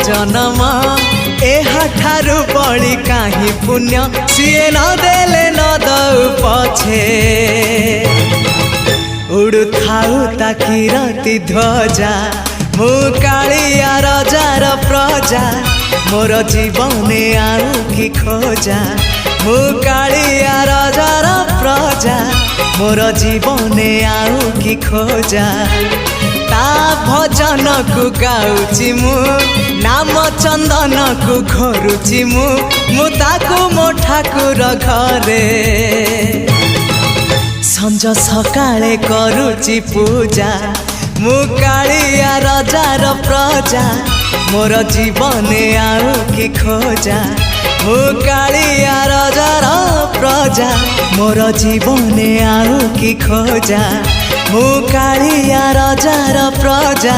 जन्म एहाठारु बड़ी काहि पुण्य सीए न देले न दउ पछे उड़ु थाउ ताकि राति ध्वजा मु कालिया रजार प्रजा मोर जीवने आउ कि खोजा मु कालिया रजार प्रजा मोर जीवने आउ कि खोजा ता भजन को गाउची मु नाम चंदन को घरुची मु ताकू मो ठाकुर घरे संज सकाळे करुची पूजा मु कालिया रजार प्रजा मोर जीवने आउ कि खोजा मु कालिया रजार प्रजा मोर जीवने आउ कि खोजा मु कालिया रजार प्रजा।